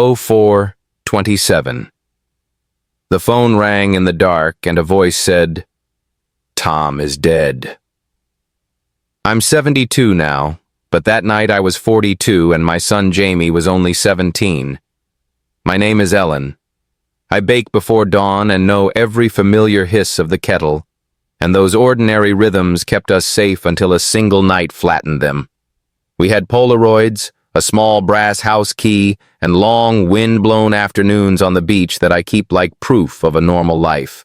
04:27. The phone rang in the dark and a voice said, "Tom is dead." I'm 72 now, but that night I was 42 and my son Jamie was only 17. My name is Ellen. I bake before dawn and know every familiar hiss of the kettle, and those ordinary rhythms kept us safe until a single night flattened them. We had Polaroids, a small brass house key, and long, wind-blown afternoons on the beach that I keep like proof of a normal life.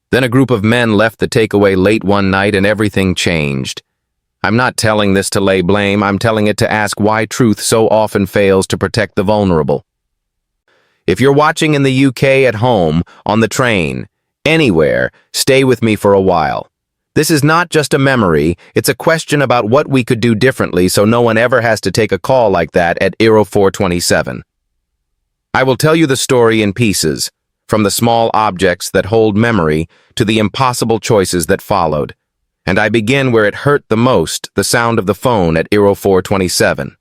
Then a group of men left the takeaway late one night and everything changed. I'm not telling this to lay blame, I'm telling it to ask why truth so often fails to protect the vulnerable. If you're watching in the UK, at home, on the train, anywhere, stay with me for a while. This is not just a memory, it's a question about what we could do differently so no one ever has to take a call like that at 04:27. I will tell you the story in pieces, from the small objects that hold memory to the impossible choices that followed. And I begin where it hurt the most, the sound of the phone at 04:27.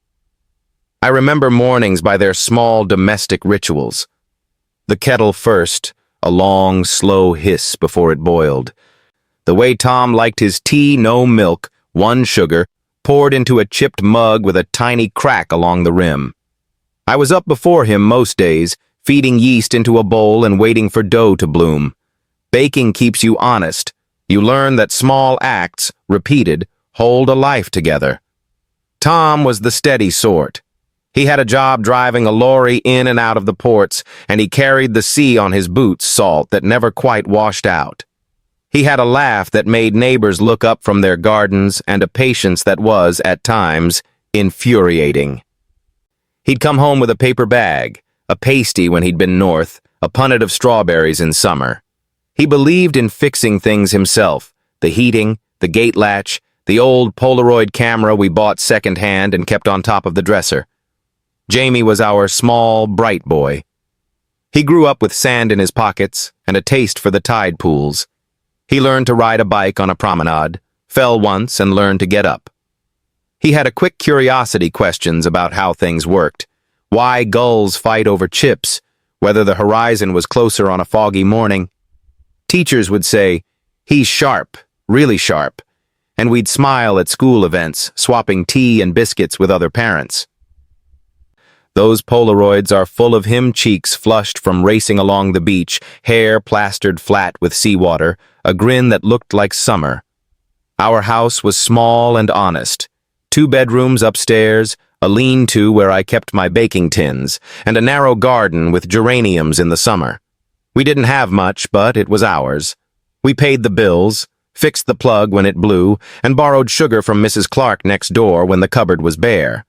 I remember mornings by their small domestic rituals. The kettle first, a long, slow hiss before it boiled. The way Tom liked his tea, no milk, 1 sugar, poured into a chipped mug with a tiny crack along the rim. I was up before him most days, feeding yeast into a bowl and waiting for dough to bloom. Baking keeps you honest. You learn that small acts, repeated, hold a life together. Tom was the steady sort. He had a job driving a lorry in and out of the ports, and he carried the sea on his boots, salt that never quite washed out. He had a laugh that made neighbors look up from their gardens and a patience that was, at times, infuriating. He'd come home with a paper bag, a pasty when he'd been north, a punnet of strawberries in summer. He believed in fixing things himself, the heating, the gate latch, the old Polaroid camera we bought second-hand and kept on top of the dresser. Jamie was our small, bright boy. He grew up with sand in his pockets and a taste for the tide pools. He learned to ride a bike on a promenade, fell once and learned to get up. He had a quick curiosity questions about how things worked, why gulls fight over chips, whether the horizon was closer on a foggy morning. Teachers would say, "He's sharp, really sharp," and we'd smile at school events, swapping tea and biscuits with other parents. Those Polaroids are full of him, cheeks flushed from racing along the beach, hair plastered flat with seawater, a grin that looked like summer. Our house was small and honest. 2 bedrooms upstairs, a lean-to where I kept my baking tins, and a narrow garden with geraniums in the summer. We didn't have much, but it was ours. We paid the bills, fixed the plug when it blew, and borrowed sugar from Mrs. Clark next door when the cupboard was bare.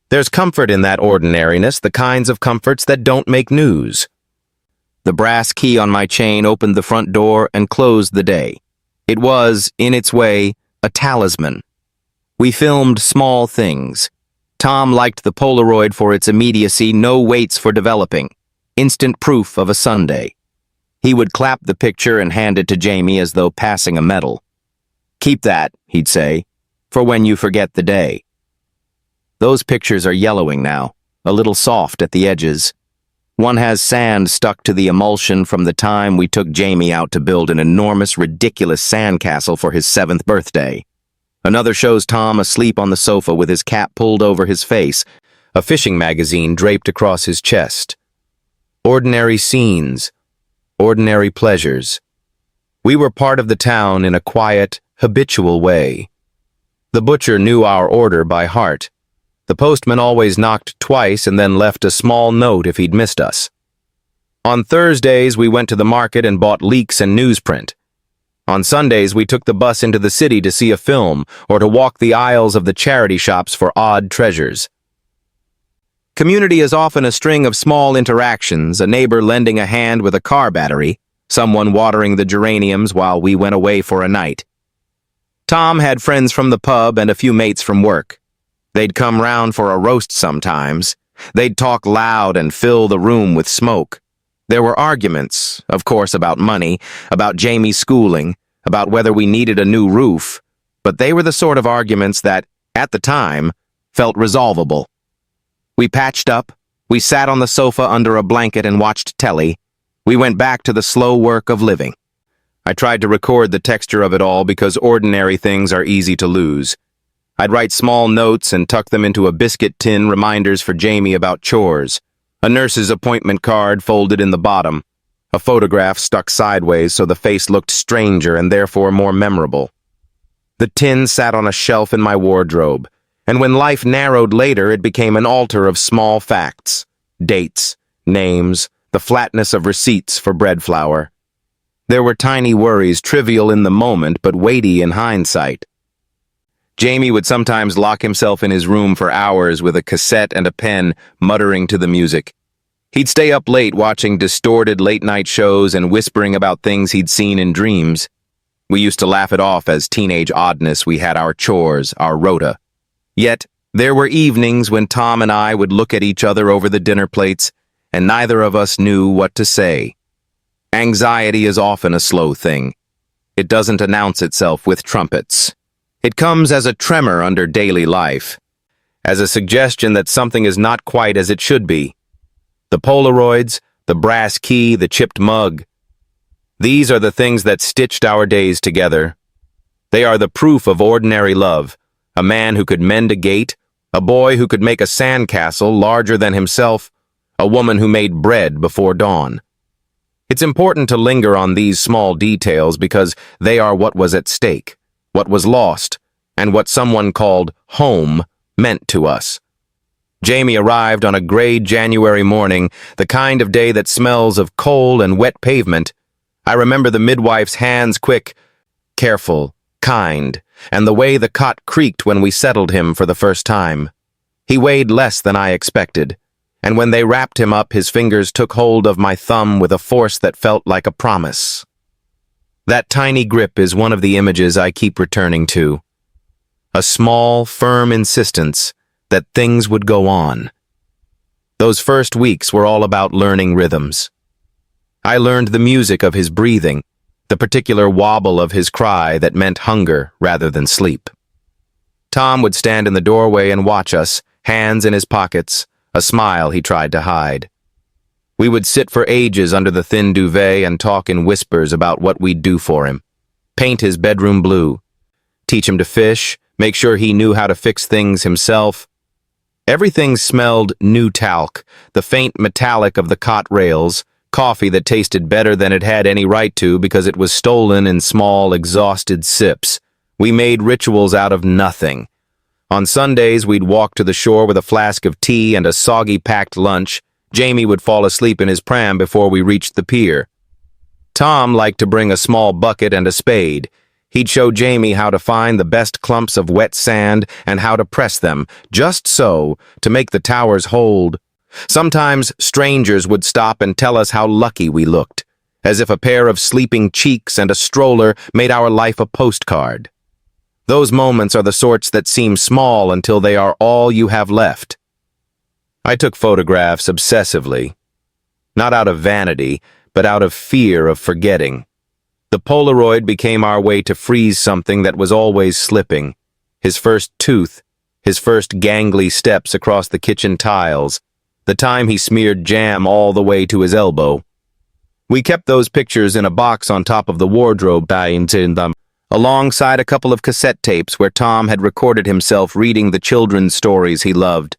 There's comfort in that ordinariness, the kinds of comforts that don't make news. The brass key on my chain opened the front door and closed the day. It was, in its way, a talisman. We filmed small things. Tom liked the Polaroid for its immediacy, no waits for developing. Instant proof of a Sunday. He would clap the picture and hand it to Jamie as though passing a medal. "Keep that," he'd say, "for when you forget the day." Those pictures are yellowing now, a little soft at the edges. One has sand stuck to the emulsion from the time we took Jamie out to build an enormous, ridiculous sandcastle for his 7th birthday. Another shows Tom asleep on the sofa with his cap pulled over his face, a fishing magazine draped across his chest. Ordinary scenes, ordinary pleasures. We were part of the town in a quiet, habitual way. The butcher knew our order by heart. The postman always knocked twice and then left a small note if he'd missed us. On Thursdays, we went to the market and bought leeks and newsprint. On Sundays, we took the bus into the city to see a film or to walk the aisles of the charity shops for odd treasures. Community is often a string of small interactions, a neighbor lending a hand with a car battery, someone watering the geraniums while we went away for a night. Tom had friends from the pub and a few mates from work. They'd come round for a roast sometimes. They'd talk loud and fill the room with smoke. There were arguments, of course, about money, about Jamie's schooling, about whether we needed a new roof, but they were the sort of arguments that, at the time, felt resolvable. We patched up, We sat on the sofa under a blanket and watched telly. We went back to the slow work of living. I tried to record the texture of it all because ordinary things are easy to lose. I'd write small notes and tuck them into a biscuit tin, reminders for Jamie about chores, a nurse's appointment card folded in the bottom, a photograph stuck sideways so the face looked stranger and therefore more memorable. The tin sat on a shelf in my wardrobe, and when life narrowed later, it became an altar of small facts, dates, names, the flatness of receipts for bread flour. There were tiny worries, trivial in the moment but weighty in hindsight. Jamie would sometimes lock himself in his room for hours with a cassette and a pen, muttering to the music. He'd stay up late watching distorted late-night shows and whispering about things he'd seen in dreams. We used to laugh it off as teenage oddness. We had our chores, our rota. Yet, there were evenings when Tom and I would look at each other over the dinner plates, and neither of us knew what to say. Anxiety is often a slow thing. It doesn't announce itself with trumpets. It comes as a tremor under daily life, as a suggestion that something is not quite as it should be. The Polaroids, the brass key, the chipped mug. These are the things that stitched our days together. They are the proof of ordinary love, a man who could mend a gate, a boy who could make a sandcastle larger than himself, a woman who made bread before dawn. It's important to linger on these small details because they are what was at stake, what was lost, and what someone called home meant to us. Jamie arrived on a gray January morning, the kind of day that smells of coal and wet pavement. I remember the midwife's hands quick, careful, kind, and the way the cot creaked when we settled him for the first time. He weighed less than I expected, and when they wrapped him up, his fingers took hold of my thumb with a force that felt like a promise. That tiny grip is one of the images I keep returning to. A small, firm insistence that things would go on. Those first weeks were all about learning rhythms. I learned the music of his breathing, the particular wobble of his cry that meant hunger rather than sleep. Tom would stand in the doorway and watch us, hands in his pockets, a smile he tried to hide. We would sit for ages under the thin duvet and talk in whispers about what we'd do for him. Paint his bedroom blue, teach him to fish, make sure he knew how to fix things himself. Everything smelled new talc, the faint metallic of the cot rails, coffee that tasted better than it had any right to because it was stolen in small, exhausted sips. We made rituals out of nothing. On Sundays, we'd walk to the shore with a flask of tea and a soggy packed lunch. Jamie would fall asleep in his pram before we reached the pier. Tom liked to bring a small bucket and a spade. He'd show Jamie how to find the best clumps of wet sand and how to press them, just so, to make the towers hold. Sometimes strangers would stop and tell us how lucky we looked, as if a pair of sleeping cheeks and a stroller made our life a postcard. Those moments are the sorts that seem small until they are all you have left. I took photographs obsessively, not out of vanity, but out of fear of forgetting. The Polaroid became our way to freeze something that was always slipping. His first tooth, his first gangly steps across the kitchen tiles, the time he smeared jam all the way to his elbow. We kept those pictures in a box on top of the wardrobe, alongside a couple of cassette tapes where Tom had recorded himself reading the children's stories he loved.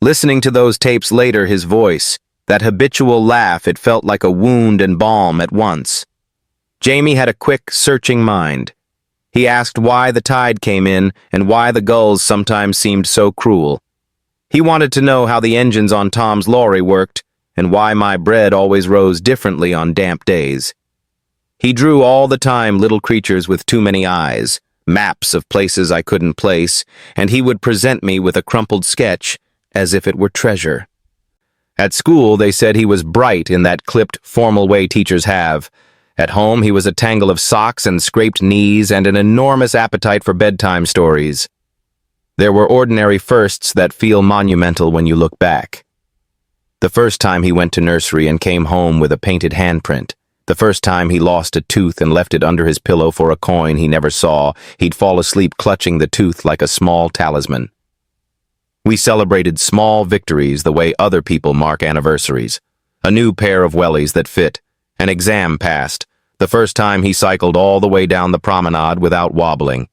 Listening to those tapes later, his voice, that habitual laugh, it felt like a wound and balm at once. Jamie had a quick, searching mind. He asked why the tide came in and why the gulls sometimes seemed so cruel. He wanted to know how the engines on Tom's lorry worked and why my bread always rose differently on damp days. He drew all the time little creatures with too many eyes, maps of places I couldn't place, and he would present me with a crumpled sketch as if it were treasure. At school, they said he was bright in that clipped, formal way teachers have. At home, he was a tangle of socks and scraped knees and an enormous appetite for bedtime stories. There were ordinary firsts that feel monumental when you look back. The first time he went to nursery and came home with a painted handprint. The first time he lost a tooth and left it under his pillow for a coin he never saw, he'd fall asleep clutching the tooth like a small talisman. We celebrated small victories the way other people mark anniversaries. A new pair of wellies that fit, an exam passed, the first time he cycled all the way down the promenade without wobbling.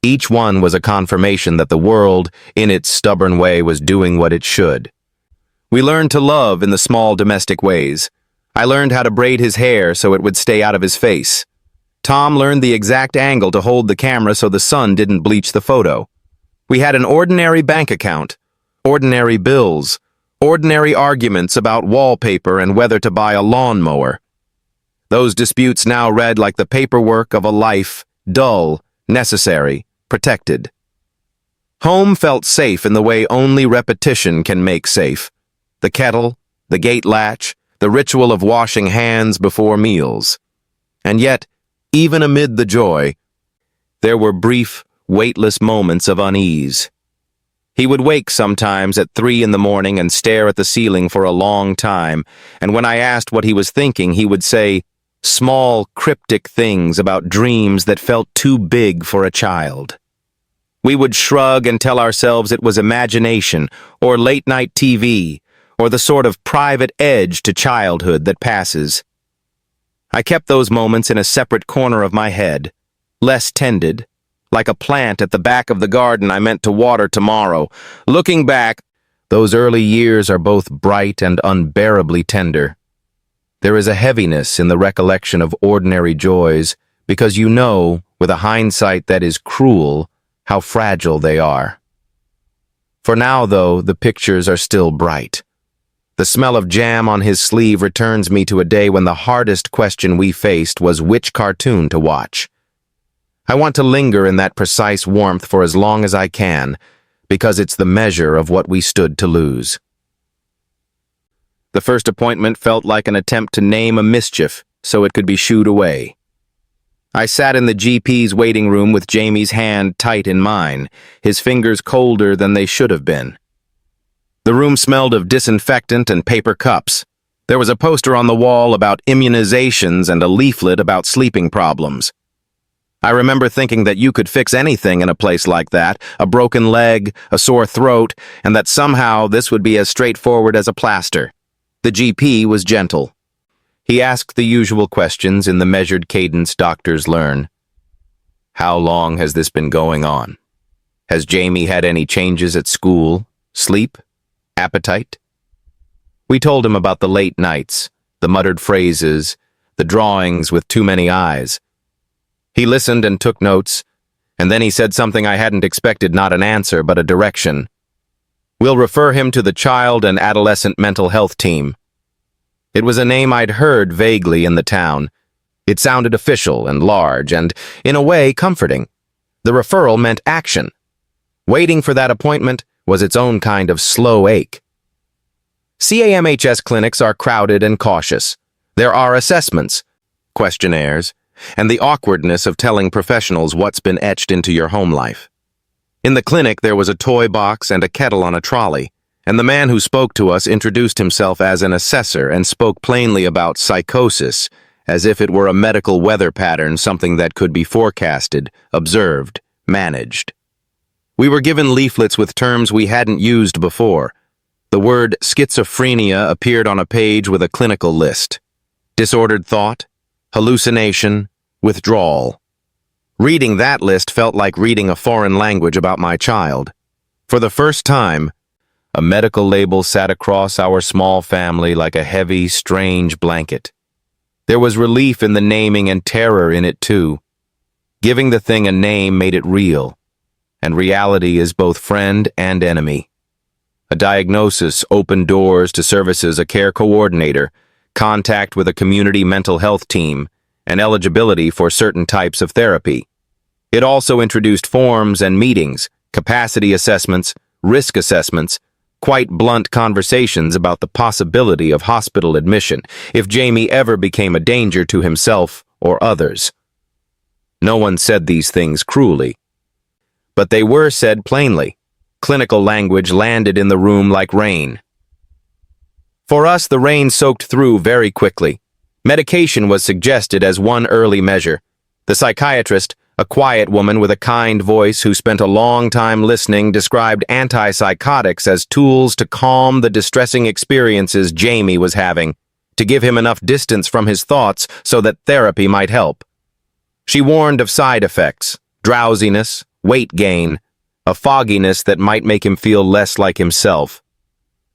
Each one was a confirmation that the world, in its stubborn way, was doing what it should. We learned to love in the small domestic ways. I learned how to braid his hair so it would stay out of his face. Tom learned the exact angle to hold the camera so the sun didn't bleach the photo. We had an ordinary bank account, ordinary bills, ordinary arguments about wallpaper and whether to buy a lawnmower. Those disputes now read like the paperwork of a life, dull, necessary, protected. Home felt safe in the way only repetition can make safe. The kettle, the gate latch, the ritual of washing hands before meals. And yet, even amid the joy, there were brief, weightless moments of unease. He would wake sometimes at 3 in the morning and stare at the ceiling for a long time, and when I asked what he was thinking, he would say small, cryptic things about dreams that felt too big for a child. We would shrug and tell ourselves it was imagination, or late-night TV, or the sort of private edge to childhood that passes. I kept those moments in a separate corner of my head, less tended, like a plant at the back of the garden I meant to water tomorrow. Looking back, those early years are both bright and unbearably tender. There is a heaviness in the recollection of ordinary joys, because you know, with a hindsight that is cruel, how fragile they are. For now, though, the pictures are still bright. The smell of jam on his sleeve returns me to a day when the hardest question we faced was which cartoon to watch. I want to linger in that precise warmth for as long as I can, because it's the measure of what we stood to lose. The first appointment felt like an attempt to name a mischief so it could be shooed away. I sat in the GP's waiting room with Jamie's hand tight in mine, his fingers colder than they should have been. The room smelled of disinfectant and paper cups. There was a poster on the wall about immunizations and a leaflet about sleeping problems. I remember thinking that you could fix anything in a place like that, a broken leg, a sore throat, and that somehow this would be as straightforward as a plaster. The GP was gentle. He asked the usual questions in the measured cadence doctors learn. How long has this been going on? Has Jamie had any changes at school, sleep, appetite? We told him about the late nights, the muttered phrases, the drawings with too many eyes. He listened and took notes, and then he said something I hadn't expected, not an answer, but a direction. We'll refer him to the child and adolescent mental health team. It was a name I'd heard vaguely in the town. It sounded official and large and, in a way, comforting. The referral meant action. Waiting for that appointment was its own kind of slow ache. CAMHS clinics are crowded and cautious. There are assessments, questionnaires, and the awkwardness of telling professionals what's been etched into your home life. In the clinic, there was a toy box and a kettle on a trolley, and the man who spoke to us introduced himself as an assessor and spoke plainly about psychosis, as if it were a medical weather pattern, something that could be forecasted, observed, managed. We were given leaflets with terms we hadn't used before. The word schizophrenia appeared on a page with a clinical list. Disordered thought, hallucination, withdrawal. Reading that list felt like reading a foreign language about my child. For the first time, a medical label sat across our small family like a heavy, strange blanket. There was relief in the naming and terror in it too. Giving the thing a name made it real, and reality is both friend and enemy. A diagnosis opened doors to services, a care coordinator, contact with a community mental health team, and eligibility for certain types of therapy. It also introduced forms and meetings, capacity assessments, risk assessments, quite blunt conversations about the possibility of hospital admission if Jamie ever became a danger to himself or others. No one said these things cruelly, but they were said plainly. Clinical language landed in the room like rain. For us, the rain soaked through very quickly. Medication was suggested as one early measure. The psychiatrist, A quiet woman with a kind voice who spent a long time listening described antipsychotics as tools to calm the distressing experiences Jamie was having, to give him enough distance from his thoughts so that therapy might help. She warned of side effects, drowsiness, weight gain, a fogginess that might make him feel less like himself.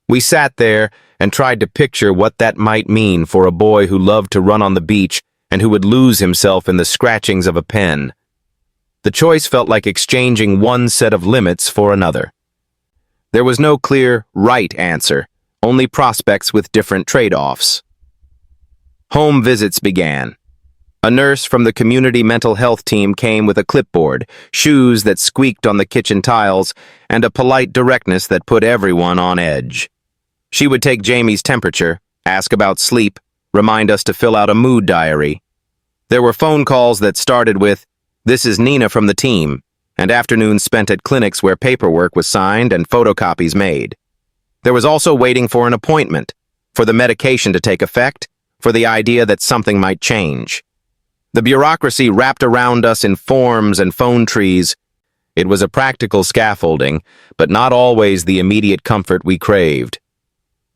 We sat there and tried to picture what that might mean for a boy who loved to run on the beach and who would lose himself in the scratchings of a pen. The choice felt like exchanging one set of limits for another. There was no clear, right answer, only prospects with different trade-offs. Home visits began. A nurse from the community mental health team came with a clipboard, shoes that squeaked on the kitchen tiles, and a polite directness that put everyone on edge. She would take Jamie's temperature, ask about sleep, remind us to fill out a mood diary. There were phone calls that started with, "This is Nina from the team," and afternoons spent at clinics where paperwork was signed and photocopies made. There was also waiting for an appointment, for the medication to take effect, for the idea that something might change. The bureaucracy wrapped around us in forms and phone trees. It was a practical scaffolding, but not always the immediate comfort we craved.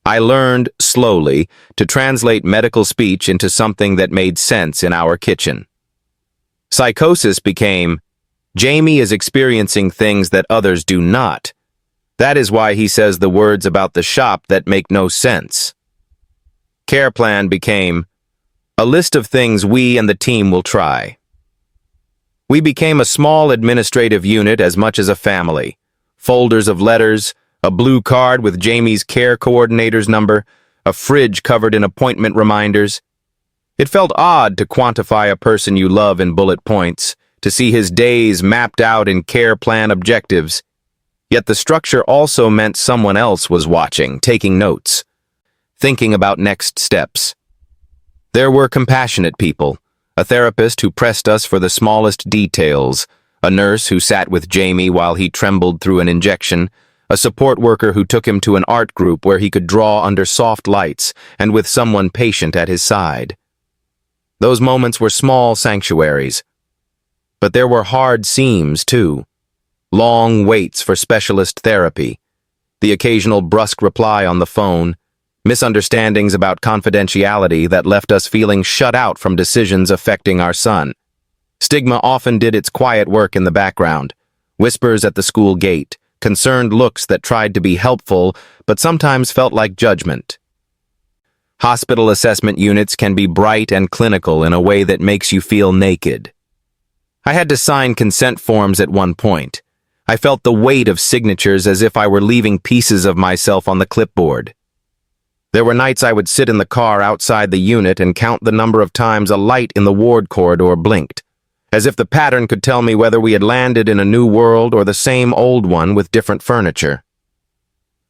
I learned, slowly, to translate medical speech into something that made sense in our kitchen. Psychosis became, Jamie is experiencing things that others do not. That is why he says the words about the shop that make no sense. Care plan became, a list of things we and the team will try. We became a small administrative unit as much as a family. Folders of letters, a blue card with Jamie's care coordinator's number, a fridge covered in appointment reminders. It felt odd to quantify a person you love in bullet points, to see his days mapped out in care plan objectives. Yet the structure also meant someone else was watching, taking notes, thinking about next steps. There were compassionate people, a therapist who pressed us for the smallest details, a nurse who sat with Jamie while he trembled through an injection, a support worker who took him to an art group where he could draw under soft lights and with someone patient at his side. Those moments were small sanctuaries. But there were hard seams, too. Long waits for specialist therapy, the occasional brusque reply on the phone, misunderstandings about confidentiality that left us feeling shut out from decisions affecting our son. Stigma often did its quiet work in the background, whispers at the school gate, concerned looks that tried to be helpful but sometimes felt like judgment. Hospital assessment units can be bright and clinical in a way that makes you feel naked. I had to sign consent forms at one point. I felt the weight of signatures as if I were leaving pieces of myself on the clipboard. There were nights I would sit in the car outside the unit and count the number of times a light in the ward corridor blinked, as if the pattern could tell me whether we had landed in a new world or the same old one with different furniture.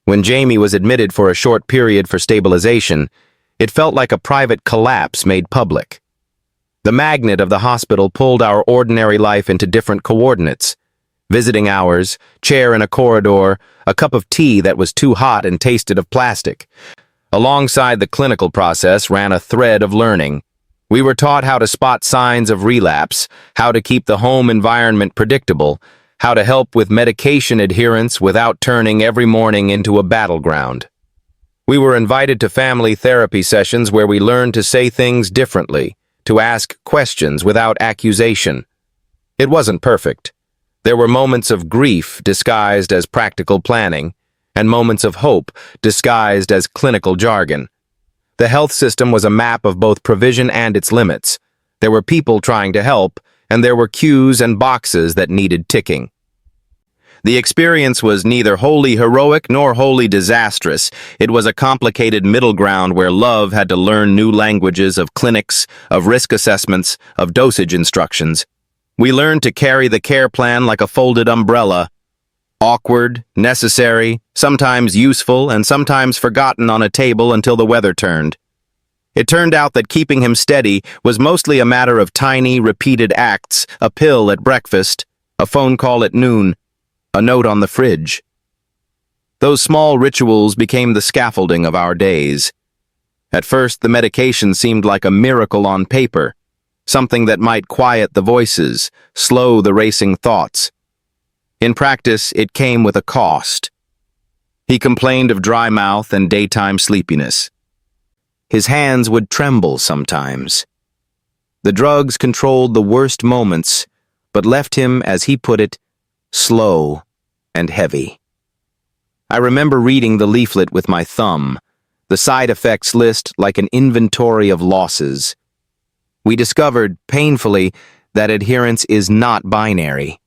When Jamie was admitted for a short period for stabilization, it felt like a private collapse made public. The magnet of the hospital pulled our ordinary life into different coordinates. Visiting hours, chair in a corridor, a cup of tea that was too hot and tasted of plastic. Alongside the clinical process ran a thread of learning. We were taught how to spot signs of relapse, how to keep the home environment predictable, how to help with medication adherence without turning every morning into a battleground. We were invited to family therapy sessions where we learned to say things differently, to ask questions without accusation. It wasn't perfect. There were moments of grief disguised as practical planning, and moments of hope disguised as clinical jargon. The health system was a map of both provision and its limits. There were people trying to help, and there were queues and boxes that needed ticking. The experience was neither wholly heroic nor wholly disastrous. It was a complicated middle ground where love had to learn new languages of clinics, of risk assessments, of dosage instructions. We learned to carry the care plan like a folded umbrella, awkward, necessary, sometimes useful, and sometimes forgotten on a table until the weather turned. It turned out that keeping him steady was mostly a matter of tiny, repeated acts, a pill at breakfast, a phone call at noon, a note on the fridge. Those small rituals became the scaffolding of our days. At first, the medication seemed like a miracle on paper. something that might quiet the voices, slow the racing thoughts. In practice, it came with a cost. He complained of dry mouth and daytime sleepiness. His hands would tremble sometimes. The drugs controlled the worst moments, but left him, as he put it, slow and heavy. I remember reading the leaflet with my thumb, the side effects list like an inventory of losses. We discovered, painfully, that adherence is not binary.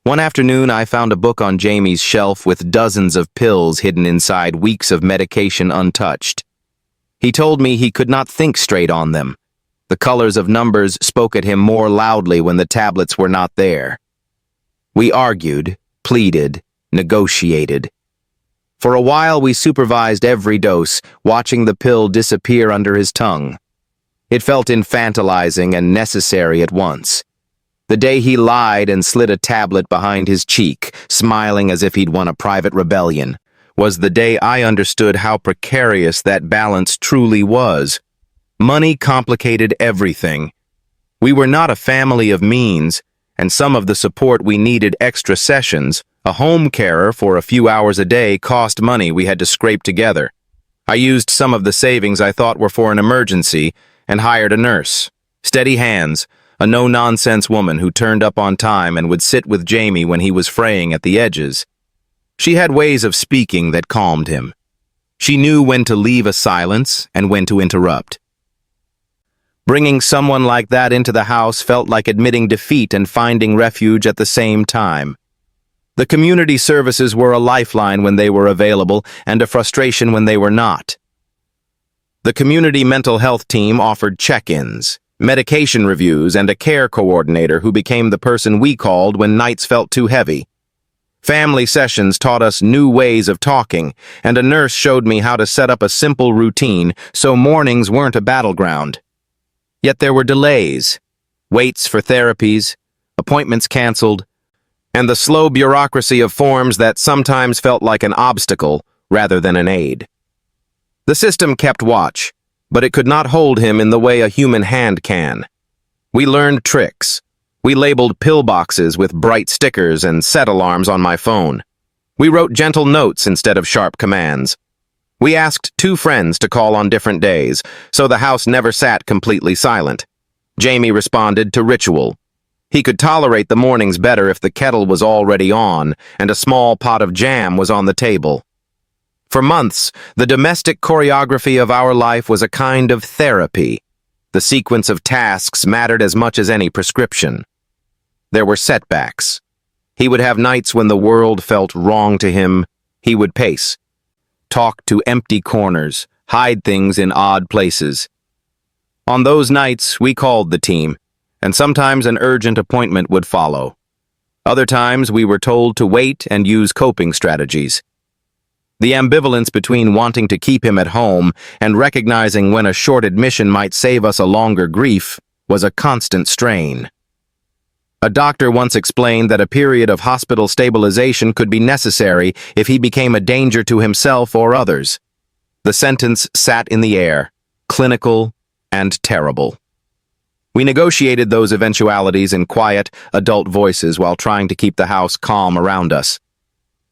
One afternoon, I found a book on Jamie's shelf with dozens of pills hidden inside weeks of medication untouched. He told me he could not think straight on them. The colors of numbers spoke at him more loudly when the tablets were not there. We argued, pleaded, negotiated. For a while, we supervised every dose, watching the pill disappear under his tongue. It felt infantilizing and necessary at once. The day he lied and slid a tablet behind his cheek, smiling as if he'd won a private rebellion, was the day I understood how precarious that balance truly was. Money complicated everything. We were not a family of means, and some of the support we needed extra sessions. A home carer for a few hours a day cost money we had to scrape together. I used some of the savings I thought were for an emergency and hired a nurse. Steady hands, a no-nonsense woman who turned up on time and would sit with Jamie when he was fraying at the edges. She had ways of speaking that calmed him. She knew when to leave a silence and when to interrupt. Bringing someone like that into the house felt like admitting defeat and finding refuge at the same time. The community services were a lifeline when they were available and a frustration when they were not. The community mental health team offered check-ins, medication reviews, and a care coordinator who became the person we called when nights felt too heavy. Family sessions taught us new ways of talking, and a nurse showed me how to set up a simple routine so mornings weren't a battleground. Yet there were delays, waits for therapies, appointments canceled, and the slow bureaucracy of forms that sometimes felt like an obstacle rather than an aid. The system kept watch, but it could not hold him in the way a human hand can. We learned tricks. We labeled pill boxes with bright stickers and set alarms on my phone. We wrote gentle notes instead of sharp commands. We asked 2 friends to call on different days, so the house never sat completely silent. Jamie responded to ritual. He could tolerate the mornings better if the kettle was already on and a small pot of jam was on the table. For months, the domestic choreography of our life was a kind of therapy. The sequence of tasks mattered as much as any prescription. There were setbacks. He would have nights when the world felt wrong to him. He would pace, talk to empty corners, hide things in odd places. On those nights, we called the team, and sometimes an urgent appointment would follow. Other times, we were told to wait and use coping strategies. The ambivalence between wanting to keep him at home and recognizing when a short admission might save us a longer grief was a constant strain. A doctor once explained that a period of hospital stabilization could be necessary if he became a danger to himself or others. The sentence sat in the air, clinical and terrible. We negotiated those eventualities in quiet, adult voices while trying to keep the house calm around us.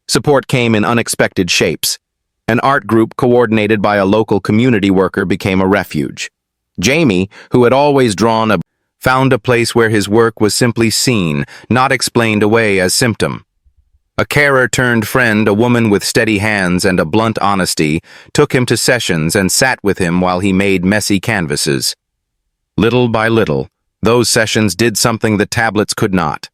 Support came in unexpected shapes. An art group coordinated by a local community worker became a refuge. Jamie, who had always found a place where his work was simply seen, not explained away as symptom. A carer-turned-friend, a woman with steady hands and a blunt honesty, took him to sessions and sat with him while he made messy canvases. Little by little, those sessions did something the tablets could not.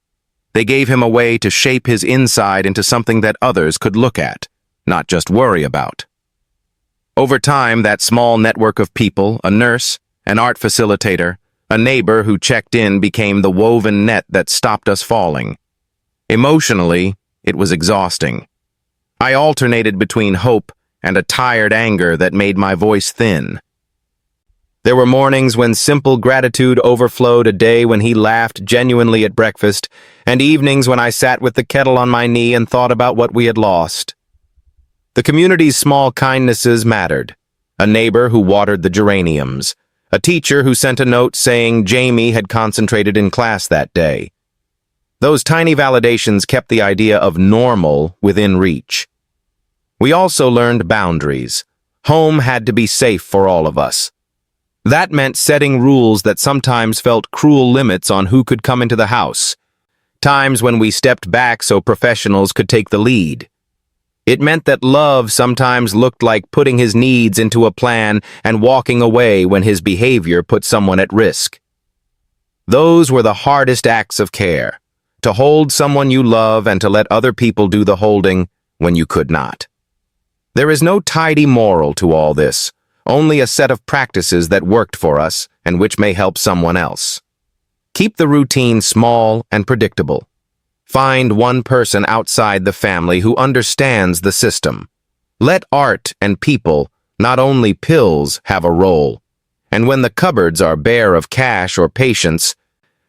They gave him a way to shape his inside into something that others could look at, not just worry about. Over time, that small network of people, a nurse, an art facilitator, a neighbor who checked in became the woven net that stopped us falling. Emotionally, it was exhausting. I alternated between hope and a tired anger that made my voice thin. There were mornings when simple gratitude overflowed, a day when he laughed genuinely at breakfast, and evenings when I sat with the kettle on my knee and thought about what we had lost. The community's small kindnesses mattered. A neighbor who watered the geraniums, a teacher who sent a note saying Jamie had concentrated in class that day. Those tiny validations kept the idea of normal within reach. We also learned boundaries. Home had to be safe for all of us. That meant setting rules that sometimes felt cruel limits on who could come into the house. Times when we stepped back so professionals could take the lead. It meant that love sometimes looked like putting his needs into a plan and walking away when his behavior put someone at risk. Those were the hardest acts of care, to hold someone you love and to let other people do the holding when you could not. There is no tidy moral to all this, only a set of practices that worked for us and which may help someone else. Keep the routine small and predictable. Find one person outside the family who understands the system. Let art and people, not only pills, have a role. And when the cupboards are bare of cash or patience,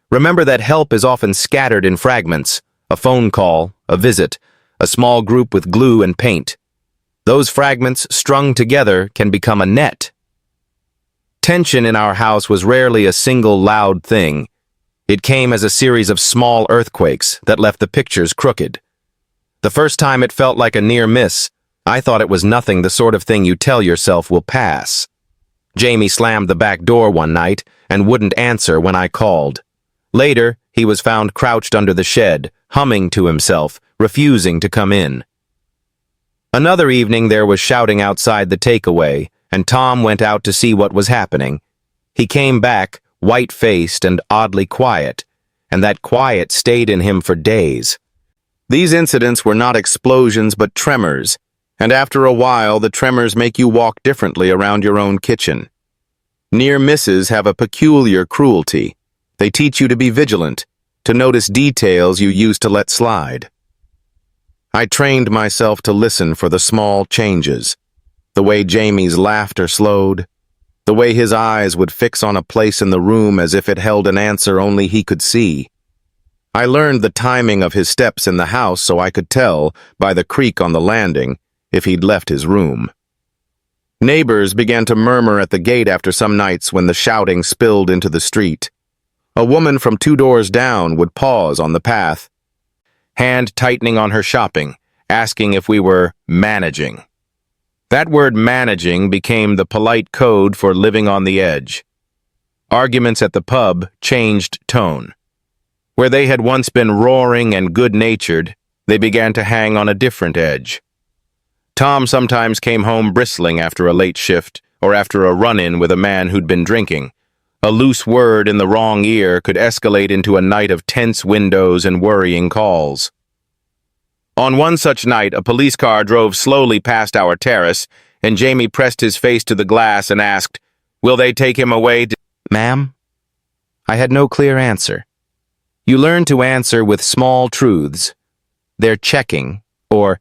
remember that help is often scattered in fragments, a phone call, a visit, a small group with glue and paint. Those fragments strung together can become a net. Tension in our house was rarely a single loud thing. It came as a series of small earthquakes that left the pictures crooked. The first time it felt like a near miss, I thought it was nothing, the sort of thing you tell yourself will pass. Jamie slammed the back door one night and wouldn't answer when I called. Later, he was found crouched under the shed, humming to himself, refusing to come in. Another evening there was shouting outside the takeaway, and Tom went out to see what was happening. He came back, white-faced and oddly quiet, and that quiet stayed in him for days. These incidents were not explosions but tremors, and after a while the tremors make you walk differently around your own kitchen. Near misses have a peculiar cruelty. They teach you to be vigilant, to notice details you used to let slide. I trained myself to listen for the small changes, the way Jamie's laughter slowed, the way his eyes would fix on a place in the room as if it held an answer only he could see. I learned the timing of his steps in the house so I could tell, by the creak on the landing, if he'd left his room. Neighbors began to murmur at the gate after some nights when the shouting spilled into the street. A woman from 2 doors down would pause on the path, hand tightening on her shopping, asking if we were managing. That word managing became the polite code for living on the edge. Arguments at the pub changed tone. Where they had once been roaring and good-natured, they began to hang on a different edge. Tom sometimes came home bristling after a late shift or after a run-in with a man who'd been drinking. A loose word in the wrong ear could escalate into a night of tense windows and worrying calls. On one such night, a police car drove slowly past our terrace, and Jamie pressed his face to the glass and asked, "Will they take him away?" "Ma'am?" I had no clear answer. You learn to answer with small truths. They're checking, or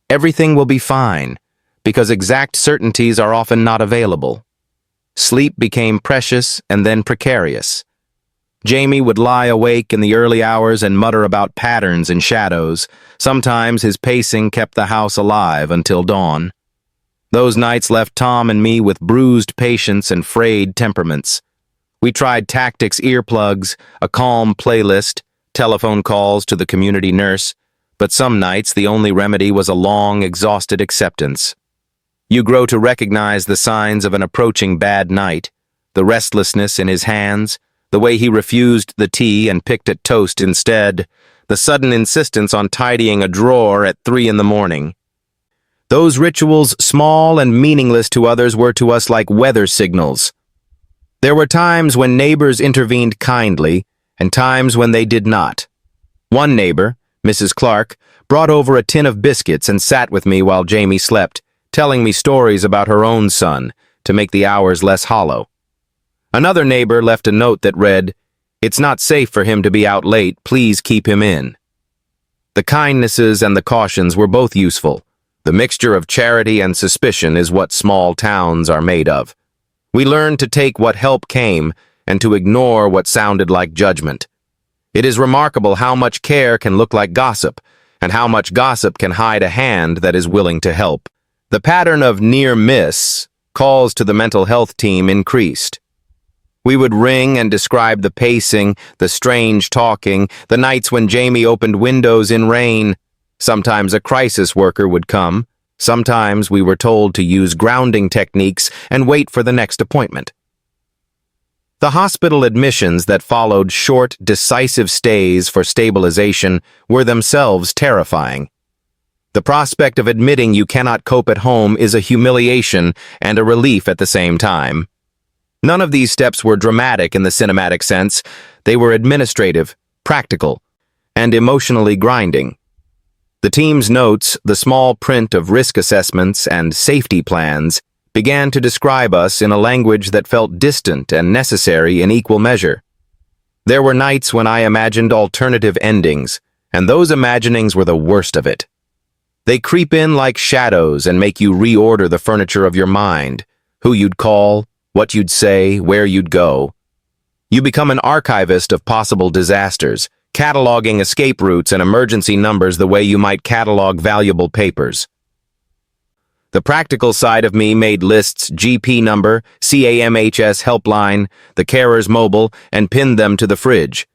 everything will be fine, because exact certainties are often not available. Sleep became precious and then precarious. Jamie would lie awake in the early hours and mutter about patterns and shadows. Sometimes his pacing kept the house alive until dawn. Those nights left Tom and me with bruised patience and frayed temperaments. We tried tactics, earplugs, a calm playlist, telephone calls to the community nurse, but some nights the only remedy was a long, exhausted acceptance. You grow to recognize the signs of an approaching bad night, the restlessness in his hands, the way he refused the tea and picked at toast instead, the sudden insistence on tidying a drawer at 3 in the morning. Those rituals, small and meaningless to others, were to us like weather signals. There were times when neighbors intervened kindly, and times when they did not. One neighbor, Mrs. Clark, brought over a tin of biscuits and sat with me while Jamie slept, telling me stories about her own son to make the hours less hollow. Another neighbor left a note that read, "It's not safe for him to be out late, please keep him in." The kindnesses and the cautions were both useful. The mixture of charity and suspicion is what small towns are made of. We learned to take what help came and to ignore what sounded like judgment. It is remarkable how much care can look like gossip, and how much gossip can hide a hand that is willing to help. The pattern of near miss calls to the mental health team increased. We would ring and describe the pacing, the strange talking, the nights when Jamie opened windows in rain. Sometimes a crisis worker would come. Sometimes we were told to use grounding techniques and wait for the next appointment. The hospital admissions that followed short, decisive stays for stabilization were themselves terrifying. The prospect of admitting you cannot cope at home is a humiliation and a relief at the same time. None of these steps were dramatic in the cinematic sense. They were administrative, practical, and emotionally grinding. The team's notes, the small print of risk assessments and safety plans, began to describe us in a language that felt distant and necessary in equal measure. There were nights when I imagined alternative endings, and those imaginings were the worst of it. They creep in like shadows and make you reorder the furniture of your mind, who you'd call, what you'd say, where you'd go. You become an archivist of possible disasters, cataloging escape routes and emergency numbers the way you might catalog valuable papers. The practical side of me made lists GP number, CAMHS helpline, the carer's mobile, and pinned them to the fridge.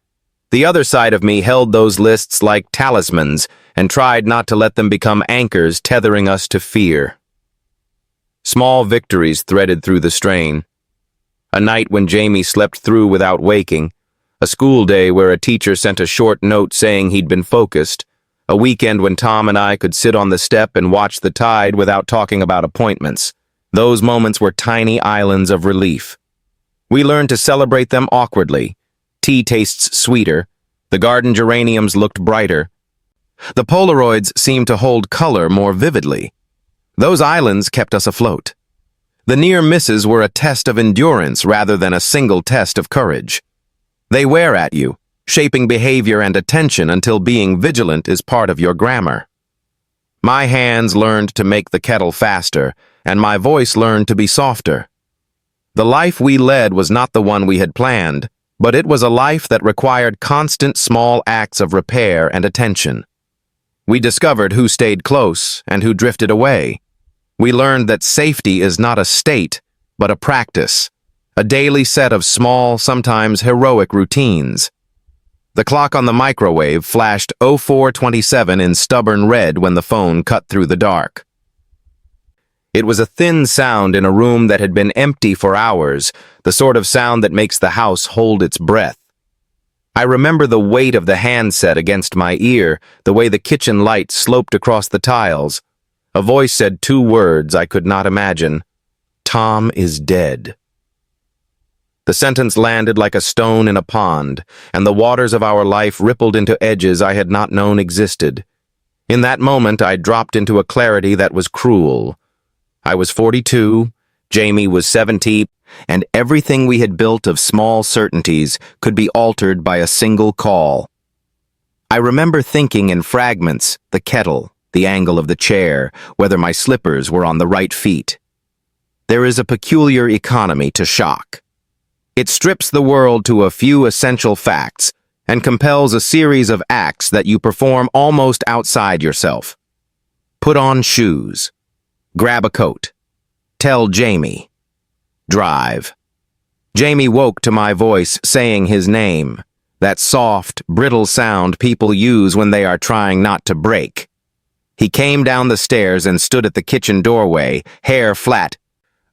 The other side of me held those lists like talismans and tried not to let them become anchors tethering us to fear. Small victories threaded through the strain. A night when Jamie slept through without waking, a school day where a teacher sent a short note saying he'd been focused, a weekend when Tom and I could sit on the step and watch the tide without talking about appointments. Those moments were tiny islands of relief. We learned to celebrate them awkwardly. Tea tastes sweeter. The garden geraniums looked brighter. The Polaroids seemed to hold color more vividly. Those islands kept us afloat. The near misses were a test of endurance rather than a single test of courage. They wear at you, shaping behavior and attention until being vigilant is part of your grammar. My hands learned to make the kettle faster, and my voice learned to be softer. The life we led was not the one we had planned, but it was a life that required constant small acts of repair and attention. We discovered who stayed close and who drifted away. We learned that safety is not a state, but a practice, a daily set of small, sometimes heroic routines. The clock on the microwave flashed 04:27 in stubborn red when the phone cut through the dark. It was a thin sound in a room that had been empty for hours, the sort of sound that makes the house hold its breath. I remember the weight of the handset against my ear, the way the kitchen light sloped across the tiles. A voice said two words I could not imagine. Tom is dead. The sentence landed like a stone in a pond, and the waters of our life rippled into edges I had not known existed. In that moment, I dropped into a clarity that was cruel. I was 42, Jamie was 70, and everything we had built of small certainties could be altered by a single call. I remember thinking in fragments, the kettle, the angle of the chair, whether my slippers were on the right feet. There is a peculiar economy to shock. It strips the world to a few essential facts and compels a series of acts that you perform almost outside yourself. Put on shoes. Grab a coat. Tell Jamie. Drive. Jamie woke to my voice saying his name, that soft, brittle sound people use when they are trying not to break. He came down the stairs and stood at the kitchen doorway, hair flat,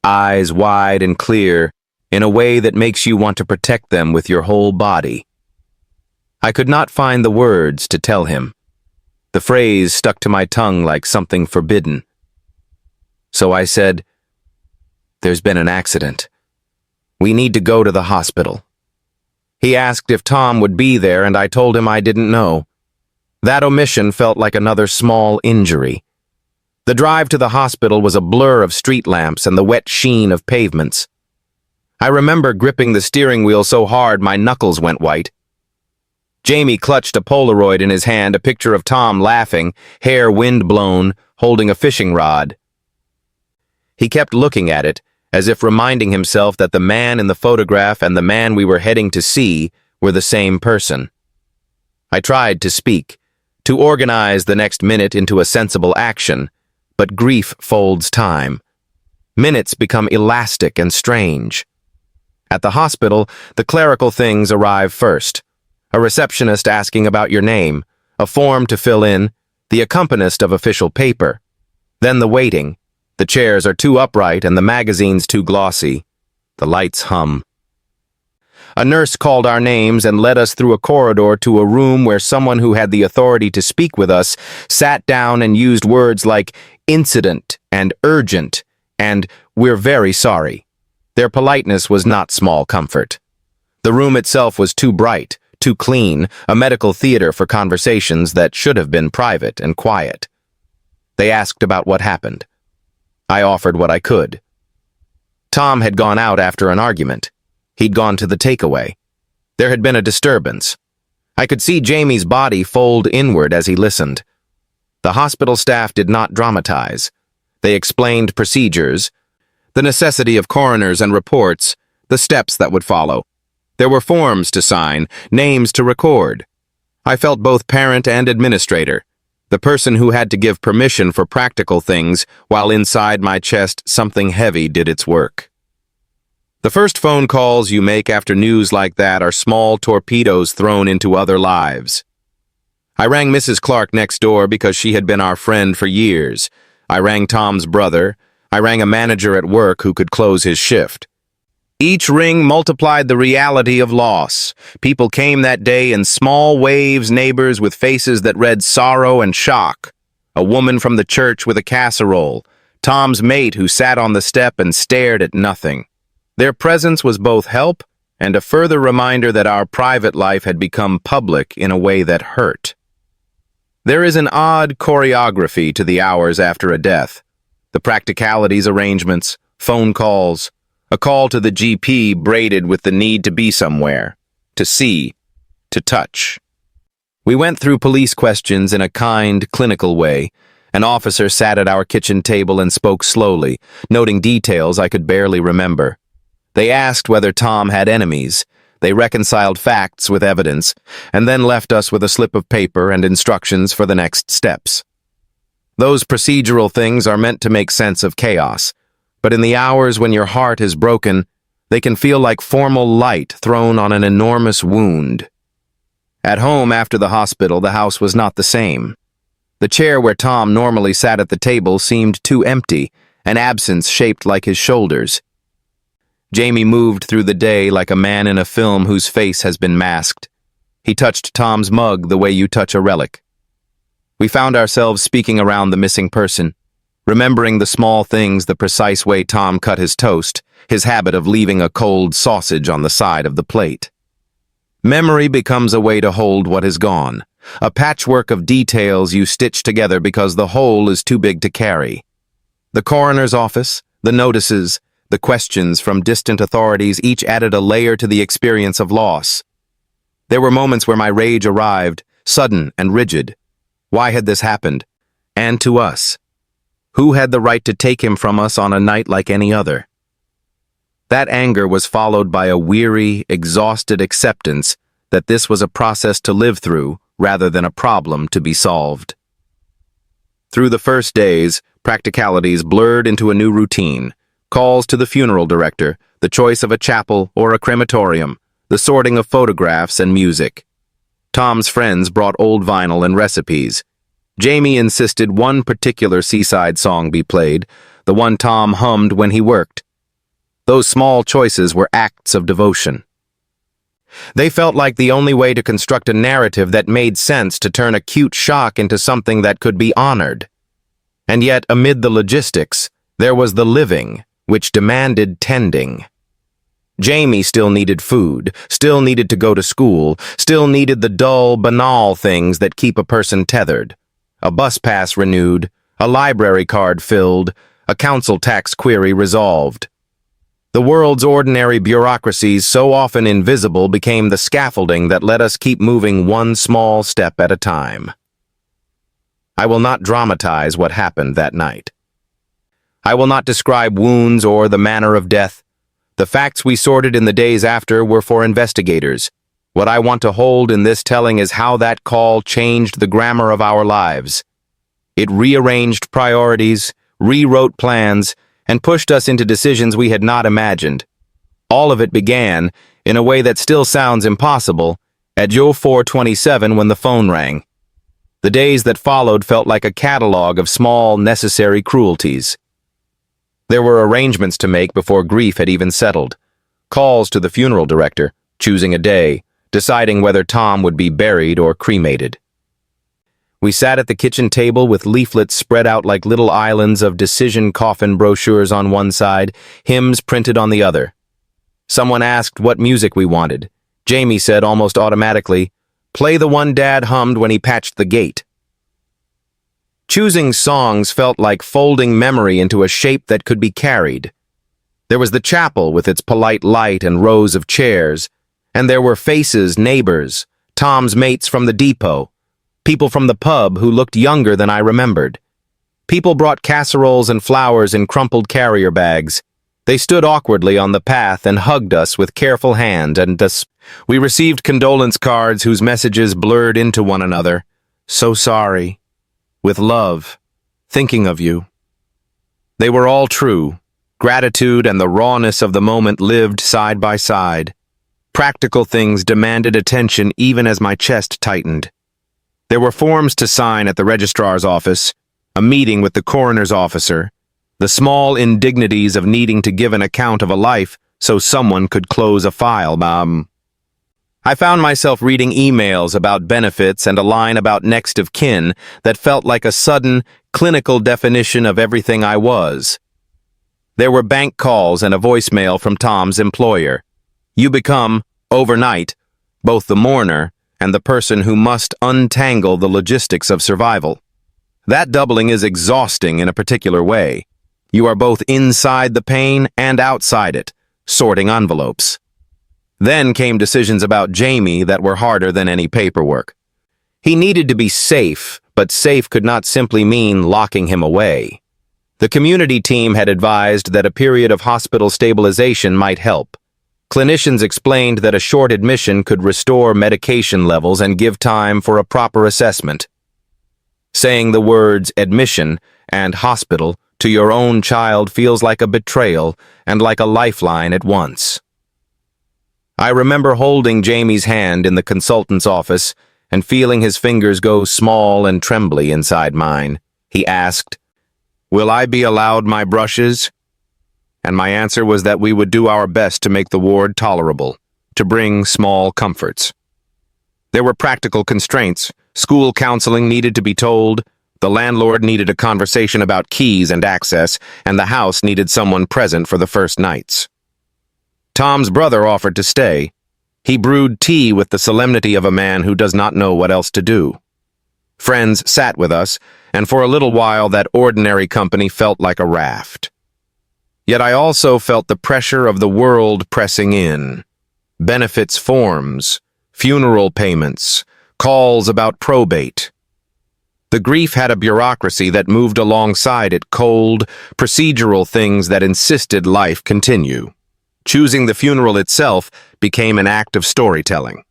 eyes wide and clear, in a way that makes you want to protect them with your whole body. I could not find the words to tell him. The phrase stuck to my tongue like something forbidden. So I said, "There's been an accident. We need to go to the hospital." He asked if Tom would be there, and I told him I didn't know. That omission felt like another small injury. The drive to the hospital was a blur of street lamps and the wet sheen of pavements. I remember gripping the steering wheel so hard my knuckles went white. Jamie clutched a Polaroid in his hand, a picture of Tom laughing, hair wind-blown, holding a fishing rod. He kept looking at it, as if reminding himself that the man in the photograph and the man we were heading to see were the same person. I tried to speak, to organize the next minute into a sensible action, but grief folds time. Minutes become elastic and strange. At the hospital, the clerical things arrive first. A receptionist asking about your name, a form to fill in, the accompanist of official paper. Then the waiting. The chairs are too upright and the magazines too glossy. The lights hum. A nurse called our names and led us through a corridor to a room where someone who had the authority to speak with us sat down and used words like incident and urgent and we're very sorry. Their politeness was not small comfort. The room itself was too bright, too clean, a medical theater for conversations that should have been private and quiet. They asked about what happened. I offered what I could. Tom had gone out after an argument. He'd gone to the takeaway. There had been a disturbance. I could see Jamie's body fold inward as he listened. The hospital staff did not dramatize. They explained procedures, the necessity of coroners and reports, the steps that would follow. There were forms to sign, names to record. I felt both parent and administrator, the person who had to give permission for practical things, while inside my chest something heavy did its work. The first phone calls you make after news like that are small torpedoes thrown into other lives. I rang Mrs. Clark next door because she had been our friend for years. I rang Tom's brother. I rang a manager at work who could close his shift. Each ring multiplied the reality of loss. People came that day in small waves, neighbors with faces that read sorrow and shock. A woman from the church with a casserole. Tom's mate who sat on the step and stared at nothing. Their presence was both help and a further reminder that our private life had become public in a way that hurt. There is an odd choreography to the hours after a death. The practicalities, arrangements, phone calls, a call to the GP braided with the need to be somewhere, to see, to touch. We went through police questions in a kind, clinical way. An officer sat at our kitchen table and spoke slowly, noting details I could barely remember. They asked whether Tom had enemies. They reconciled facts with evidence, and then left us with a slip of paper and instructions for the next steps. Those procedural things are meant to make sense of chaos, but in the hours when your heart is broken, they can feel like formal light thrown on an enormous wound. At home after the hospital, the house was not the same. The chair where Tom normally sat at the table seemed too empty, an absence shaped like his shoulders. Jamie moved through the day like a man in a film whose face has been masked. He touched Tom's mug the way you touch a relic. We found ourselves speaking around the missing person, remembering the small things, the precise way Tom cut his toast, his habit of leaving a cold sausage on the side of the plate. Memory becomes a way to hold what is gone, a patchwork of details you stitch together because the whole is too big to carry. The coroner's office, the notices, the questions from distant authorities each added a layer to the experience of loss. There were moments where my rage arrived, sudden and rigid. Why had this happened? And to us? Who had the right to take him from us on a night like any other? That anger was followed by a weary, exhausted acceptance that this was a process to live through rather than a problem to be solved. Through the first days, practicalities blurred into a new routine. Calls to the funeral director, the choice of a chapel or a crematorium, the sorting of photographs and music. Tom's friends brought old vinyl and recipes. Jamie insisted one particular seaside song be played, the one Tom hummed when he worked. Those small choices were acts of devotion. They felt like the only way to construct a narrative that made sense, to turn acute shock into something that could be honored. And yet, amid the logistics, there was the living, which demanded tending. Jamie still needed food, still needed to go to school, still needed the dull, banal things that keep a person tethered. A bus pass renewed, a library card filled, a council tax query resolved. The world's ordinary bureaucracies, so often invisible, became the scaffolding that let us keep moving one small step at a time. I will not dramatize what happened that night. I will not describe wounds or the manner of death. The facts we sorted in the days after were for investigators. What I want to hold in this telling is how that call changed the grammar of our lives. It rearranged priorities, rewrote plans, and pushed us into decisions we had not imagined. All of it began, in a way that still sounds impossible, at 4:27 when the phone rang. The days that followed felt like a catalog of small, necessary cruelties. There were arrangements to make before grief had even settled. Calls to the funeral director, choosing a day, deciding whether Tom would be buried or cremated. We sat at the kitchen table with leaflets spread out like little islands of decision coffin brochures on one side, hymns printed on the other. Someone asked what music we wanted. Jamie said almost automatically, "Play the one Dad hummed when he patched the gate." Choosing songs felt like folding memory into a shape that could be carried. There was the chapel with its polite light and rows of chairs, and there were faces, neighbors, Tom's mates from the depot, people from the pub who looked younger than I remembered. People brought casseroles and flowers in crumpled carrier bags. They stood awkwardly on the path and hugged us with careful hand, and we received condolence cards whose messages blurred into one another. "So sorry. With love. Thinking of you." They were all true. Gratitude and the rawness of the moment lived side by side. Practical things demanded attention even as my chest tightened. There were forms to sign at the registrar's office, a meeting with the coroner's officer, the small indignities of needing to give an account of a life so someone could close a file. I found myself reading emails about benefits and a line about next of kin that felt like a sudden, clinical definition of everything I was. There were bank calls and a voicemail from Tom's employer. You become, overnight, both the mourner and the person who must untangle the logistics of survival. That doubling is exhausting in a particular way. You are both inside the pain and outside it, sorting envelopes. Then came decisions about Jamie that were harder than any paperwork. He needed to be safe, but safe could not simply mean locking him away. The community team had advised that a period of hospital stabilization might help. Clinicians explained that a short admission could restore medication levels and give time for a proper assessment. Saying the words admission and hospital to your own child feels like a betrayal and like a lifeline at once. I remember holding Jamie's hand in the consultant's office and feeling his fingers go small and trembly inside mine. He asked, "Will I be allowed my brushes?" And my answer was that we would do our best to make the ward tolerable, to bring small comforts. There were practical constraints. School counseling needed to be told, the landlord needed a conversation about keys and access, and the house needed someone present for the first nights. Tom's brother offered to stay. He brewed tea with the solemnity of a man who does not know what else to do. Friends sat with us, and for a little while that ordinary company felt like a raft. Yet I also felt the pressure of the world pressing in. Benefits forms, funeral payments, calls about probate. The grief had a bureaucracy that moved alongside it, cold, procedural things that insisted life continue. Choosing the funeral itself became an act of storytelling.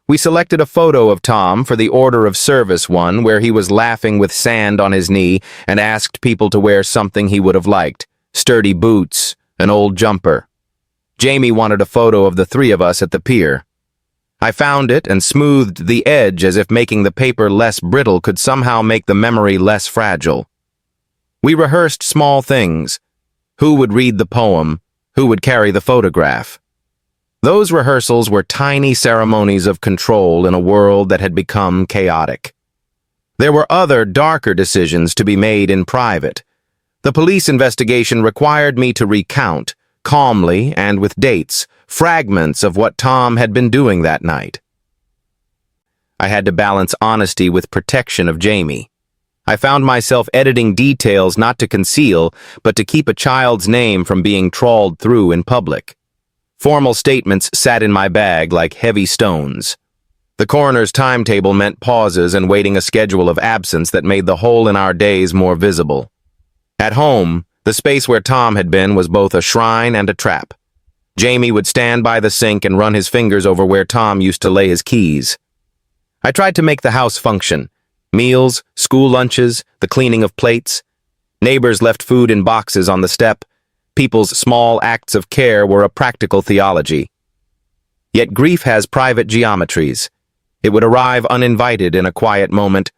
We selected a photo of Tom for the order of service one where he was laughing with sand on his knee and asked people to wear something he would have liked, sturdy boots, an old jumper. Jamie wanted a photo of the three of us at the pier. I found it and smoothed the edge as if making the paper less brittle could somehow make the memory less fragile. We rehearsed small things. Who would read the poem? Who would carry the photograph? Those rehearsals were tiny ceremonies of control in a world that had become chaotic. There were other, darker decisions to be made in private. The police investigation required me to recount, calmly and with dates, fragments of what Tom had been doing that night. I had to balance honesty with protection of Jamie. I found myself editing details not to conceal, but to keep a child's name from being trawled through in public. Formal statements sat in my bag like heavy stones. The coroner's timetable meant pauses and waiting a schedule of absence that made the hole in our days more visible. At home, the space where Tom had been was both a shrine and a trap. Jamie would stand by the sink and run his fingers over where Tom used to lay his keys. I tried to make the house function. Meals, school lunches, the cleaning of plates. Neighbors left food in boxes on the step. People's small acts of care were a practical theology. Yet grief has private geometries. It would arrive uninvited in a quiet moment.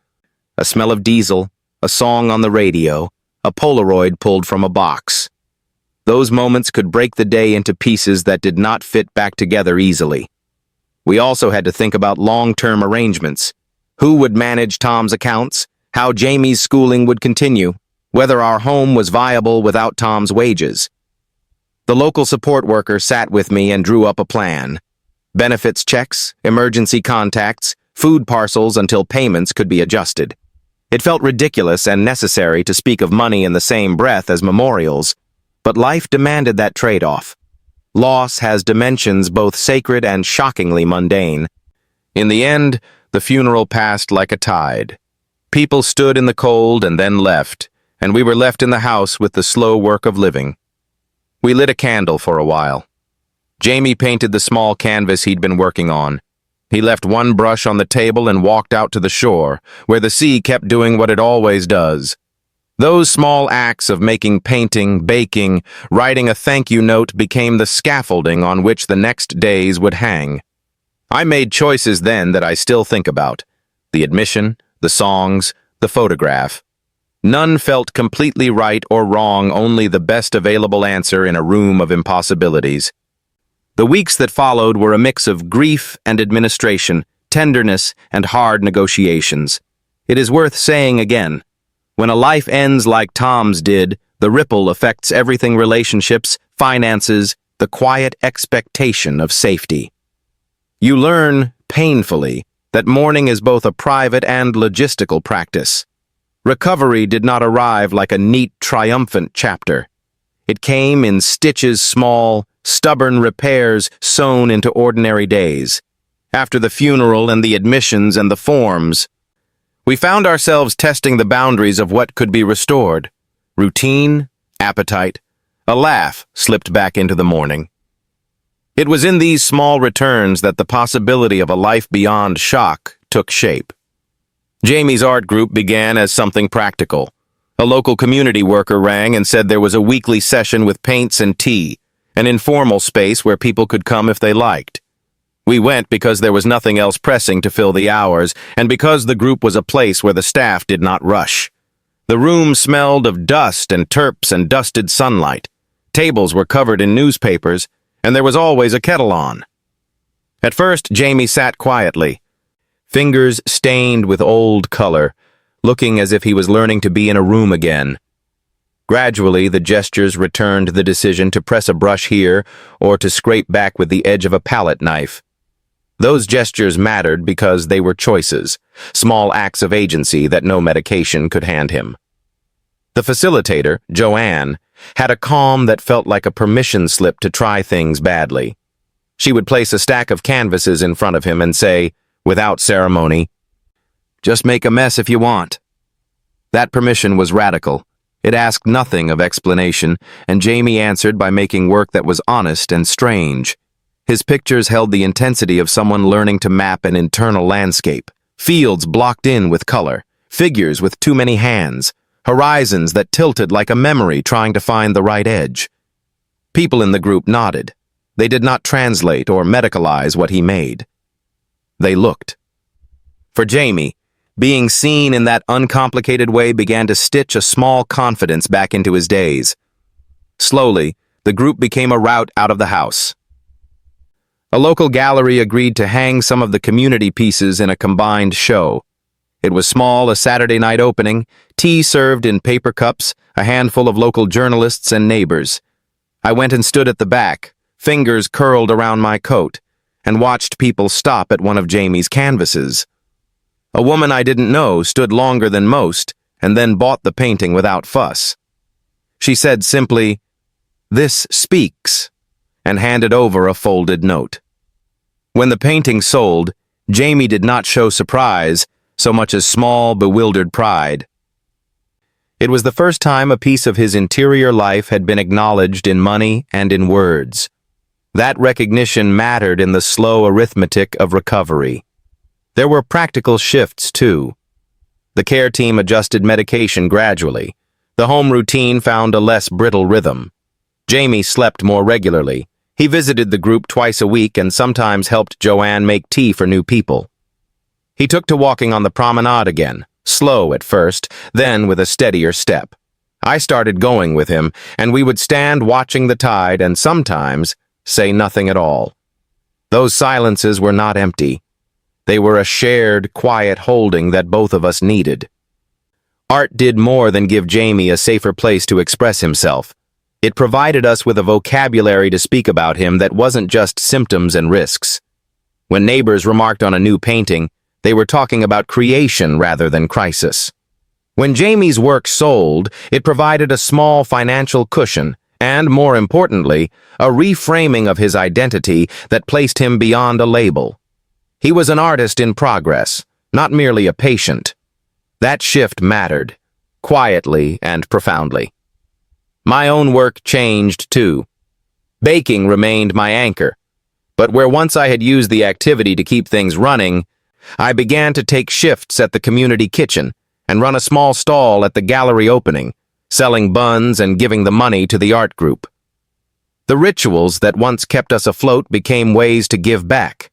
A smell of diesel, a song on the radio, a Polaroid pulled from a box. Those moments could break the day into pieces that did not fit back together easily. We also had to think about long-term arrangements. Who would manage Tom's accounts? How Jamie's schooling would continue? Whether our home was viable without Tom's wages. The local support worker sat with me and drew up a plan. Benefits checks, emergency contacts, food parcels until payments could be adjusted. It felt ridiculous and necessary to speak of money in the same breath as memorials, but life demanded that trade-off. Loss has dimensions both sacred and shockingly mundane. In the end, the funeral passed like a tide. People stood in the cold and then left, and we were left in the house with the slow work of living. We lit a candle for a while. Jamie painted the small canvas he'd been working on. He left one brush on the table and walked out to the shore, where the sea kept doing what it always does. Those small acts of making painting, baking, writing a thank you note became the scaffolding on which the next days would hang. I made choices then that I still think about. The admission, the songs, the photograph. None felt completely right or wrong, only the best available answer in a room of impossibilities. The weeks that followed were a mix of grief and administration, tenderness and hard negotiations. It is worth saying again, when a life ends like Tom's did, the ripple affects everything: relationships, finances, the quiet expectation of safety. You learn, painfully, that mourning is both a private and logistical practice. Recovery did not arrive like a neat, triumphant chapter. It came in stitches, small, stubborn repairs sewn into ordinary days. After the funeral and the admissions and the forms, we found ourselves testing the boundaries of what could be restored. Routine, appetite, a laugh slipped back into the morning. It was in these small returns that the possibility of a life beyond shock took shape. Jamie's art group began as something practical. A local community worker rang and said there was a weekly session with paints and tea, an informal space where people could come if they liked. We went because there was nothing else pressing to fill the hours, and because the group was a place where the staff did not rush. The room smelled of dust and terps and dusted sunlight. Tables were covered in newspapers, and there was always a kettle on. At first, Jamie sat quietly, fingers stained with old color, looking as if he was learning to be in a room again. Gradually, the gestures returned the decision to press a brush here or to scrape back with the edge of a palette knife. Those gestures mattered because they were choices, small acts of agency that no medication could hand him. The facilitator, Joanne, had a calm that felt like a permission slip to try things badly. She would place a stack of canvases in front of him and say, without ceremony, "Just make a mess if you want." That permission was radical. It asked nothing of explanation, and Jamie answered by making work that was honest and strange. His pictures held the intensity of someone learning to map an internal landscape. Fields blocked in with color, figures with too many hands, horizons that tilted like a memory trying to find the right edge. People in the group nodded. They did not translate or medicalize what he made. They looked. For Jamie, being seen in that uncomplicated way began to stitch a small confidence back into his days. Slowly, the group became a route out of the house. A local gallery agreed to hang some of the community pieces in a combined show. It was small, a Saturday night opening, tea served in paper cups, a handful of local journalists and neighbors. I went and stood at the back, fingers curled around my coat, and watched people stop at one of Jamie's canvases. A woman I didn't know stood longer than most and then bought the painting without fuss. She said simply, "This speaks," and handed over a folded note. When the painting sold, Jamie did not show surprise so much as small, bewildered pride. It was the first time a piece of his interior life had been acknowledged in money and in words. That recognition mattered in the slow arithmetic of recovery. There were practical shifts, too. The care team adjusted medication gradually. The home routine found a less brittle rhythm. Jamie slept more regularly. He visited the group twice a week and sometimes helped Joanne make tea for new people. He took to walking on the promenade again, slow at first, then with a steadier step. I started going with him, and we would stand watching the tide and sometimes say nothing at all. Those silences were not empty. They were a shared, quiet holding that both of us needed. Art did more than give Jamie a safer place to express himself. It provided us with a vocabulary to speak about him that wasn't just symptoms and risks. When neighbors remarked on a new painting, they were talking about creation rather than crisis. When Jamie's work sold, it provided a small financial cushion and, more importantly, a reframing of his identity that placed him beyond a label. He was an artist in progress, not merely a patient. That shift mattered, quietly and profoundly. My own work changed, too. Baking remained my anchor, but where once I had used the activity to keep things running, I began to take shifts at the community kitchen and run a small stall at the gallery opening, selling buns and giving the money to the art group. The rituals that once kept us afloat became ways to give back.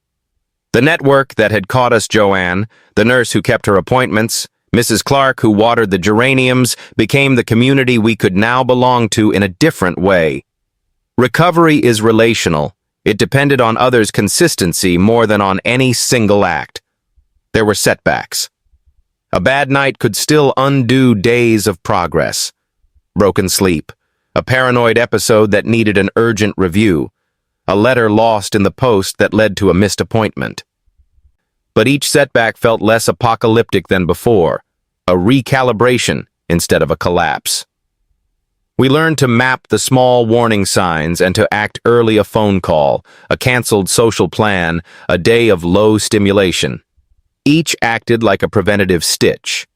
The network that had caught us Joanne, the nurse who kept her appointments, Mrs. Clark who watered the geraniums, became the community we could now belong to in a different way. Recovery is relational. It depended on others' consistency more than on any single act. There were setbacks. A bad night could still undo days of progress. Broken sleep, a paranoid episode that needed an urgent review, a letter lost in the post that led to a missed appointment. But each setback felt less apocalyptic than before, a recalibration instead of a collapse. We learned to map the small warning signs and to act early: a phone call, a canceled social plan, a day of low stimulation. Each acted like a preventative stitch.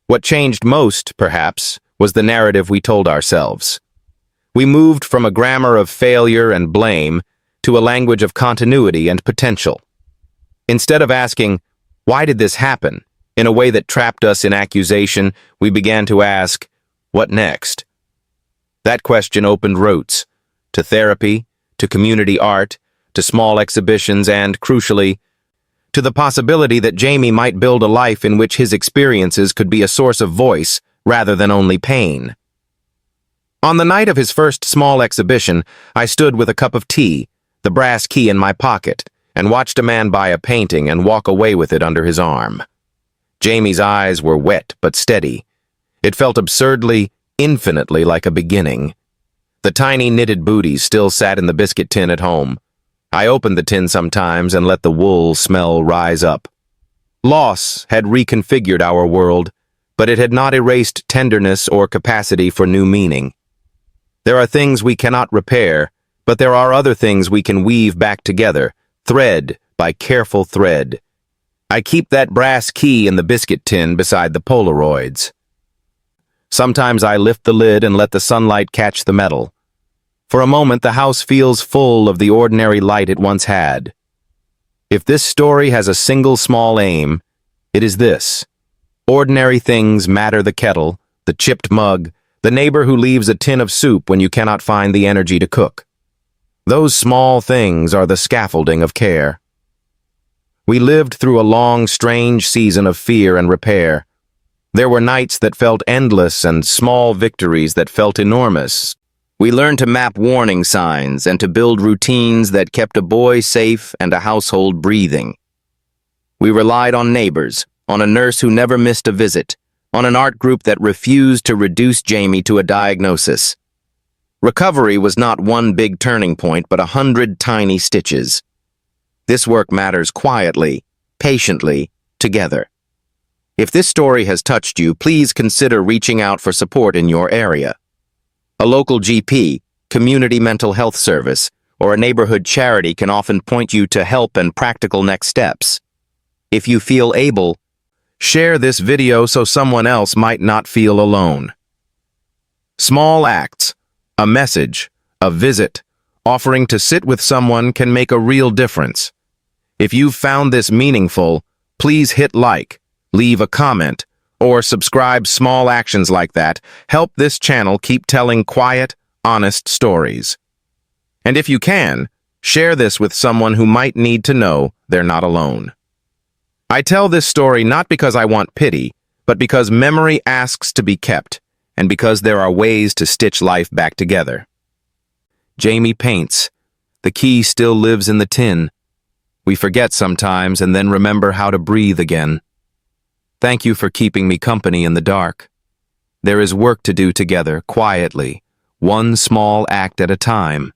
What changed most, perhaps, was the narrative we told ourselves. We moved from a grammar of failure and blame to a language of continuity and potential. Instead of asking, "Why did this happen?" in a way that trapped us in accusation, we began to ask, "What next?" That question opened routes to therapy, to community art, to small exhibitions, and, crucially, to the possibility that Jamie might build a life in which his experiences could be a source of voice rather than only pain. On the night of his first small exhibition, I stood with a cup of tea, the brass key in my pocket, and watched a man buy a painting and walk away with it under his arm. Jamie's eyes were wet but steady. It felt absurdly, infinitely like a beginning. The tiny knitted booties still sat in the biscuit tin at home. I opened the tin sometimes and let the wool smell rise up. Loss had reconfigured our world, but it had not erased tenderness or capacity for new meaning. There are things we cannot repair, but there are other things we can weave back together, thread by careful thread. I keep that brass key in the biscuit tin beside the Polaroids. Sometimes I lift the lid and let the sunlight catch the metal. For a moment, the house feels full of the ordinary light it once had. If this story has a single small aim, it is this. Ordinary things matter: the kettle, the chipped mug, the neighbor who leaves a tin of soup when you cannot find the energy to cook. Those small things are the scaffolding of care. We lived through a long, strange season of fear and repair. There were nights that felt endless and small victories that felt enormous. We learned to map warning signs and to build routines that kept a boy safe and a household breathing. We relied on neighbors, on a nurse who never missed a visit, on an art group that refused to reduce Jamie to a diagnosis. Recovery was not one big turning point, but 100 tiny stitches. This work matters quietly, patiently, together. If this story has touched you, please consider reaching out for support in your area. A local GP, community mental health service, or a neighborhood charity can often point you to help and practical next steps. If you feel able, share this video so someone else might not feel alone. Small acts, a message, a visit, offering to sit with someone can make a real difference. If you've found this meaningful, please hit like, leave a comment, or subscribe. Small actions like that help this channel keep telling quiet, honest stories. And if you can, share this with someone who might need to know they're not alone. I tell this story not because I want pity, but because memory asks to be kept, and because there are ways to stitch life back together. Jamie paints. The key still lives in the tin. We forget sometimes and then remember how to breathe again. Thank you for keeping me company in the dark. There is work to do together, quietly, one small act at a time.